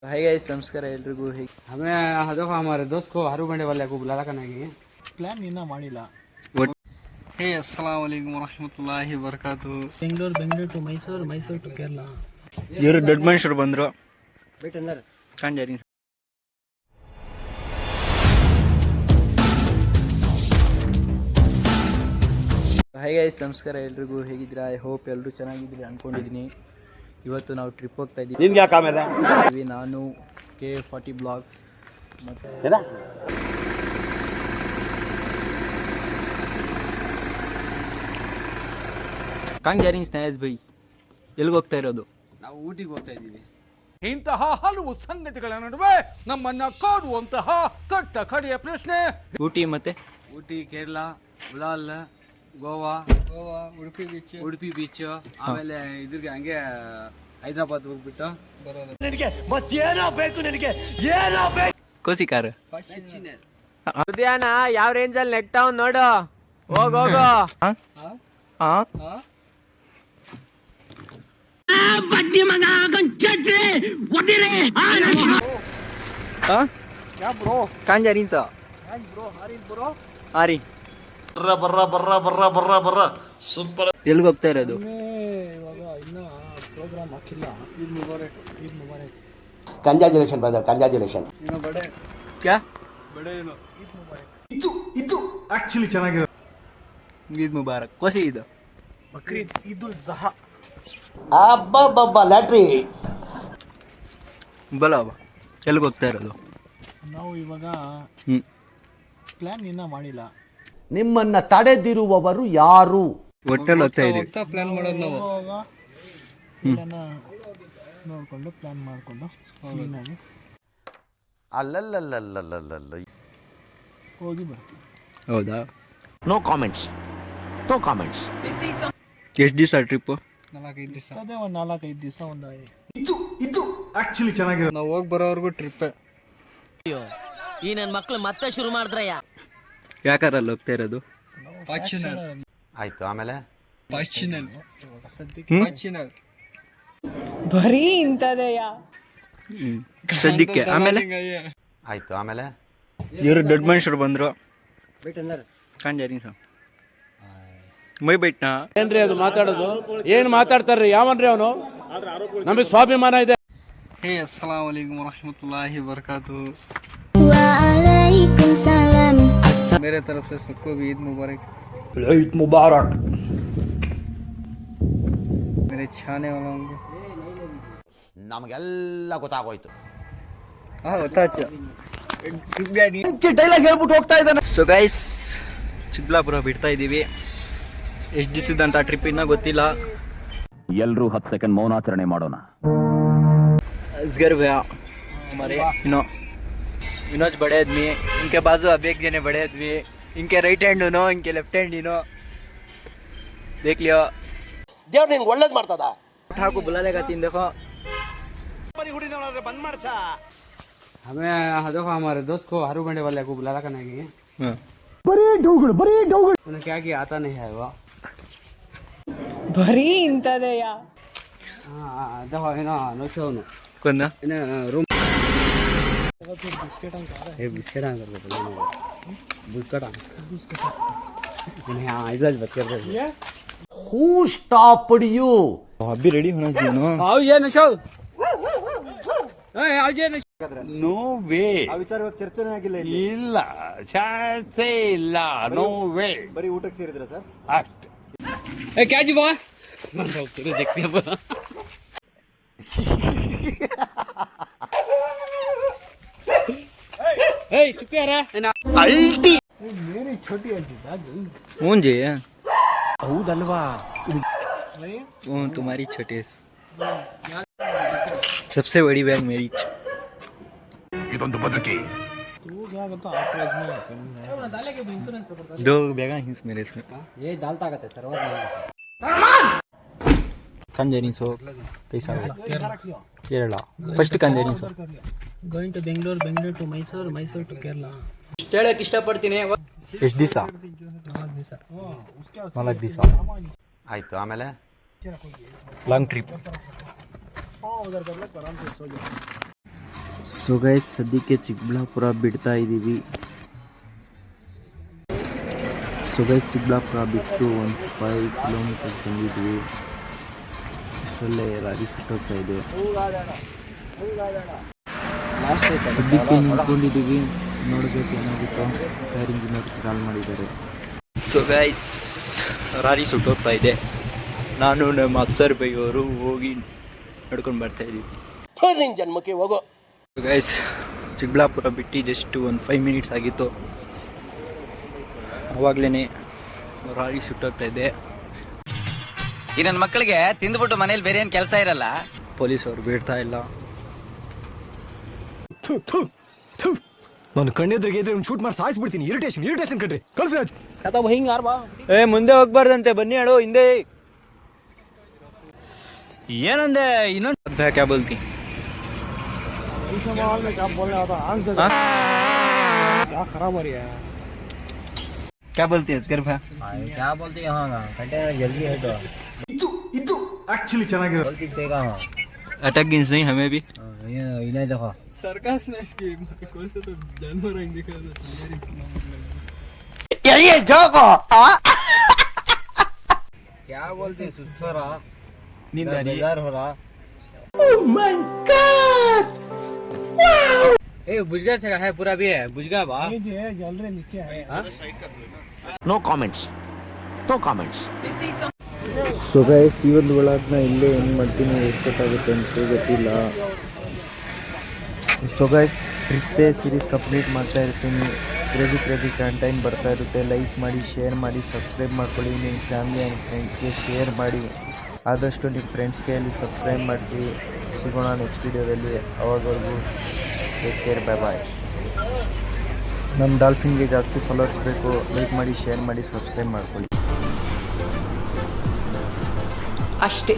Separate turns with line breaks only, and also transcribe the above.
Hi guys नमस्कार ಎಲ್ರಿಗೂ
हमें देखो हमारे दोस्त को हरू बंडे वाले को बुला रखा नहीं
ಪ್ಲಾನ್ ಇನ್ನೂ ಮಾಡಿಲ್ಲ.
ಹೇ ಅಸ್ಸಲಾಮು ಅಲೈಕುಂ ವರಹಮತುಲ್ಲಾಹಿ ವಬರಕಾತುಹು.
Bengaluru to Mysuru to Kerala.
ಇವರು ದೊಡ್ಡ ಮನುಷ್ಯರು ಬಂದ್ರು ಕಾಂಜಾರಿ. ಹಾಯ್ ಗೈಸ್ ನಮಸ್ಕಾರ ಎಲ್ರಿಗೂ ಹೇಗಿದ್ದೀರಾ? ಐ ಹೋಪ್ ಎಲ್ಲರೂ ಚೆನ್ನಾಗಿದ್ದೀರಿ ಅನ್ಕೊಂಡಿದ್ದೀನಿ. ಇವತ್ತು ನಾವು ಟ್ರಿಪ್ ಹೋಗ್ತಾ ಇದ್ದೀವಿ. ನಾನು K40 ಬ್ಲಾಗ್ಸ್ ಮತ್ತು ಕಾಂಜಾರಿ ಸ್ನೇಹಿತ ಬೈ ಎಲ್ಲಿಗೆ ಹೋಗ್ತಾ ಇರೋದು?
ನಾವು ಊಟಿಗೆ ಹೋಗ್ತಾ ಇದ್ದೀವಿ.
ಇಂತಹ ಹಲವು ಸಂಗತಿಗಳ ನಡುವೆ ನಮ್ಮನ್ನ ಕಾಡುವಂತಹ ಕಟ್ಟ ಕಡೆಯ ಪ್ರಶ್ನೆ.
ಊಟಿ ಕೇರಳ ಉಲಾಲ್ ಗೋವಾ ಉಡುಪಿ ಬೀಚ್ ಆಮೇಲೆ ಇದ್ರಿಗೆ ಹಂಗೆ ಹೈದರಾಬಾದ್ ಹೋಗ್ಬಿಟ್ಟು
ಕೋಸಿಕಾರ
ಉದ್ಯಾನ ಯಾವ ರೇಂಜಲ್ಲಿ ನೆಗ್ತಾವ್ ನೋಡು. ಹೋಗೋ
ಕಾಂಜಾರಿ ಆರಿ ಎಲ್ಲಿಗೆ ಹೋಗ್ತಾ ಇರೋದು?
ಇವಾಗ ಇನ್ನೂ ಪ್ರೋಗ್ರಾಮ್ ಹಾಕಿಲ್ಲ. Eid Mubarak.
Congratulation brother, congratulation.
ಕ್ಯಾ
ಇದು ಆಕ್ಚುಲಿ ಚೆನ್ನಾಗಿರೋ
ಈದ್ ಮುಬಾರಕ್. ಕೋಸಿ ಇದು
ಬಕ್ರೀದ್ ಈದುಲ್ ಜಹ.
ಅಬ್ಬಬ್ಬಬ್ಬ ಲ್ಯಾಟ್ರಿ.
ಬಲ ಎಲ್ಲಿಗೆ ಹೋಗ್ತಾ ಇರೋದು?
ನಾವು ಇವಾಗ ಪ್ಲಾನ್ ಇನ್ನೂ ಮಾಡಿಲ್ಲ.
ನಿಮ್ಮನ್ನ ತಡೆದಿರುವವರು ಯಾರು?
ಹೋಟೆಲ್ ಹೋಗ್ತಾ ಇದೀವಿ.
ಎಲ್ಲನ ನೋಡ್ಕೊಂಡು ಪ್ಲಾನ್ ಮಾಡಿಕೊಂಡು ಕ್ಲೀನಾಗಿ
ಅಲ್ಲಲ್ಲಲ್ಲಲ್ಲಲ್ಲಲ್ಲ
ಹೋಗಿ ಬರ್ತೀವಿ.
ಹೌದಾ?
No comments.
ಎಷ್ಟು ದಿವಸ ಟ್ರಿಪ್ಪು?
4-5 ದಿವಸ. ಅದೇ ಒಂದು 4-5 ದಿವಸ ಒಂದು.
ಇದು ಆಕ್ಚುಲಿ ಚೆನ್ನಾಗಿರೋ.
ನಾವು ಹೋಗಿ ಬರೋವರೆಗೂ ಟ್ರಿಪ್ಪೇ.
ಈ ನನ್ನ ಮಕ್ಳು ಮತ್ತೆ ಶುರು ಮಾಡಿದ್ರಯ್ಯ.
ಯಾಕಾರಲ್ಲಿ ಹೋಗ್ತಾ ಇರೋದು?
ಆಯ್ತು, ಆಮೇಲೆ
ಬರೀ ಇಂಥದೆಯ
ಸದ್ಯಕ್ಕೆ. ಆಮೇಲೆ
ಆಯ್ತು, ಆಮೇಲೆ
ಇವರು ದೊಡ್ಡ ಮನುಷ್ಯರು ಬಂದ್ರು ಕಾಂಜಾರಿ ಮೈ ಬೈಟ್ನಾ
ಏನ್ರಿ ಅದು ಮಾತಾಡೋದು? ಏನ್ ಮಾತಾಡ್ತಾರ್ರಿ? ಯಾವನ್ರಿ ಅವನು? ನಮಗೆ ಸ್ವಾಭಿಮಾನ ಇದೆ.
ಹೇ ಅಸ್ಸಲಾಮು ಅಲೈಕುಂ ವರಹಮತುಲ್ಲಾಹಿ ವಬರಕಾತುಹು. मेरे तरफ से सबको भी ईद मुबारक. मेरे छाने वालों को
ನಮಗೆಲ್ಲ ಗೊತ್ತಾಗೋಯ್ತು.
ಡೈಲಾಗ್ ಹೇಳ್ಬಿಟ್ಟು ಹೋಗ್ತಾ ಇದ್ದಾನೆ. ಸೊ ಗೈಸ್ ಚಿಕ್ಕಬಳ್ಳಾಪುರ ಬಿಡ್ತಾ ಇದ್ದೀವಿ. ಎಷ್ಟು ದಿವಸದಂತ ಟ್ರಿಪ್ ಇನ್ನೂ ಗೊತ್ತಿಲ್ಲ.
ಎಲ್ಲರೂ 10 ಸೆಕೆಂಡ್ ಮೌನಾಚರಣೆ ಮಾಡೋಣ.
असगर भैया हमारे विनोज बड़े आदमी, इनके बाजू अब एक जने बड़े आदमी, इनके राइट हैंड नो, इनके लेफ्ट हैंड नो. देख लियो
ದೇವ್ರು ನಿಂಗೆ ಒಳ್ಳೇದು ಮಾಡ್ತದ.
उठा को बुला लेगा तीन देखो.
हमें देखो हमारे दोस्त को हरू बंडे वाले को बुला रखा नहीं.
ಬರೀ ಡೌಗಳು.
उन्हें क्या किया आता नहीं है वो.
ಬರೀ ಇಂಥದೆಯ
देखो ಏನೋ ನೋಶೋನು
कौन
ಇನ್ನ room biscuit
who stopped you?
अभी रेडी होना चाहिए ना.
आओ ये नशो आओ ये
ನೋ ವೇ. ಆ ವಿಚಾರ ಚರ್ಚೆನೇ ಆಗಿಲ್ಲ. ಇಲ್ಲ, ಚಾನ್ಸೇ ಇಲ್ಲ. No way.
ಬರೀ ಊಟಕ್ಕೆ ಸೇರಿದ್ರ ಸರ್?
ಅಷ್ಟೇ.
ए क्या जी बाबा मन होते देखते अब ए चुप यार
ಅಲ್ಟಿ.
ಮೇರಿ ಛೋಟಿ ಅಂತಿದ್ದ.
कौन जी?
ಹೌದಲ್ವಾ?
वो तुम्हारी छोटी सबसे बड़ी बैग मेरी.
ಇದೊಂದು ಬದುಕಿ.
ಹೋಗಾಗತ್ತ ಆಪರೇಷನ್.
दो बैग हिंस मेरे इसमें.
ये डालता ಆಗತ್ತೆ ಸರ್.
कांजरी सो पैसा केरला फर्स्ट कांजरी so
going to Bengaluru to Mysuru to Kerala.
ಹೇಳಕ್ಕೆ ಇಷ್ಟಪಡ್ತೀನಿ. ಎಷ್ಟು ದಿವಸ? 4 ದಿವಸ.
ಆಯ್ತು, ಆಮೇಲೆ
ಲಾಂಗ್ ಟ್ರಿಪ್. ಸೊ ಗೈಸ್ ಸದ್ಯಕ್ಕೆ ಚಿಕ್ಕಬಳ್ಳಾಪುರ ಬಿಡ್ತಾ ಇದ್ದೀವಿ. ಸೊ ಗೈಸ್ ಚಿಕ್ಕಬಳ್ಳಾಪುರ ಬಿಟ್ಟು ಒಂದು 5 ಕಿಲೋಮೀಟರ್ ಬಂದಿದ್ವಿ. ಅಷ್ಟರಲ್ಲೇ ರಾಗಿ ಸುಟ್ಟೋಗ್ತಾ ಇದೆ. ಸದ್ಯಕ್ಕೆ ನಿಂತ್ಕೊಂಡಿದ್ದೀವಿ, ನೋಡಬೇಕು ಏನಾಗುತ್ತೋ. ಫೈರ್ ಇಂಜಿನಿಯರ್ ಕಾಲ್ ಮಾಡಿದ್ದಾರೆ. ಸೊ ಗೈಸ್ ರಾರಿ ಸುಟ್ಟೋಗ್ತಾ ಇದೆ. ನಾನು ನಮ್ಮ ಅಫ್ಸರ್ ಬೈ ಅವರು ಹೋಗಿ ನಡ್ಕೊಂಡು ಬರ್ತಾ ಇದ್ದೀವಿ.
ಜನ್ಮಕ್ಕೆ ಹೋಗೋ.
ಗೈಸ್ ಚಿಕ್ಕಬಳ್ಳಾಪುರ ಬಿಟ್ಟು ಜಸ್ಟ್ ಒಂದು 5 ಮಿನಿಟ್ಸ್ ಆಗಿತ್ತು. ಅವಾಗಲೇ ರಾರಿ ಸುಟ್ಟೋಗ್ತಾ ಇದೆ.
ಈ ನನ್ನ ಮಕ್ಕಳಿಗೆ ತಿಂದ್ಬಿಟ್ಟು ಮನೇಲಿ ಬೇರೆ ಏನು ಕೆಲಸ ಇರಲ್ಲ.
ಪೊಲೀಸ್ ಅವ್ರು ಬಿಡ್ತಾ ಇಲ್ಲ.
ನಾನು ಕಣ್ಣೆದ್ರಿಗೆ ಇದ್ರೆ ಒಂದು ಶೂಟ್ ಮಾಡಿ ಸಾಯಿಸ್ಬಿಡ್ತೀನಿ. ಇರಿಟೇಷನ್ ಕಣ್ರಿ. ಕಳ್ಸಿ ರಾಜ್.
ಮುಂದೆ ಹೋಗ್ಬಾರ್ದಂತೆ, ಬನ್ನಿ ಹೇಳು ಹಿಂದೆ. ಏನಂದೆ ಇನ್ನೊಂದು ಕ್ಯಾ ಬೋಲ್ತಿ क्या बोलती है असगर भाई?
क्या बोलते यहाँ कंटेनर जल्दी है तो
ಇದು ಆಕ್ಚುಲಿ ಚೆನ್ನಾಗಿರೋ.
अटक गिंस नहीं हमें भी.
इन्हें देखो
सरकस में इसकी कौन सा तो जानवर रंग दिखा
ये जोको
क्या बोलते सुस्त हो रहा,
नींद आ रही है.
बेजार हो रहा. ए बुझगा से है पूरा भी है बुझगा बा जल रहे नीचे है.
No comments.
ಸೊ ಗೈಸ್ ಈ ಒಂದು ಒಳಗನ್ನ ಇಲ್ಲೇ ಏನು ಮಾಡ್ತೀನಿ, ಎಷ್ಟೊತ್ತಾಗುತ್ತೆ ಅಂತ ಗೊತ್ತಿಲ್ಲ. ಸೊ ಗೈಸ್ ಟ್ರಿಪ್ಪೇ ಸೀರೀಸ್ ಕಂಪ್ಲೀಟ್ ಮಾಡ್ತಾ ಇರ್ತೀನಿ. ಕ್ರೇಜಿ ಕಂಟೆಂಟ್ ಬರ್ತಾ ಇರುತ್ತೆ. ಲೈಕ್ ಮಾಡಿ, ಶೇರ್ ಮಾಡಿ, ಸಬ್ಸ್ಕ್ರೈಬ್ ಮಾಡ್ಕೊಳ್ಳಿ. ನಿಮ್ಮ ಫ್ಯಾಮಿಲಿ ಆ್ಯಂಡ್ ಫ್ರೆಂಡ್ಸ್ಗೆ ಶೇರ್ ಮಾಡಿ. ಆದಷ್ಟು ನಿಮ್ಮ ಫ್ರೆಂಡ್ಸ್ ಕೈಯಲ್ಲಿ ಸಬ್ಸ್ಕ್ರೈಬ್ ಮಾಡಿಸಿ. ಸಿಗೋಣ ನೆಕ್ಸ್ಟ್ ವಿಡಿಯೋದಲ್ಲಿ. ಅವಾಗವರೆಗೂ ಟೇಕ್ ಕೇರ್, ಬಾಯ್. ನಮ್ಮ ಡಾಲ್ಫಿನ್ಗೆ ಜಾಸ್ತಿ ಫಾಲೋವರ್ಸ್ ಬೇಕು. ಲೈಕ್ ಮಾಡಿ, ಶೇರ್ ಮಾಡಿ, ಸಬ್ಸ್ಕ್ರೈಬ್ ಮಾಡ್ಕೊಳ್ಳಿ.
ಅಷ್ಟೇ.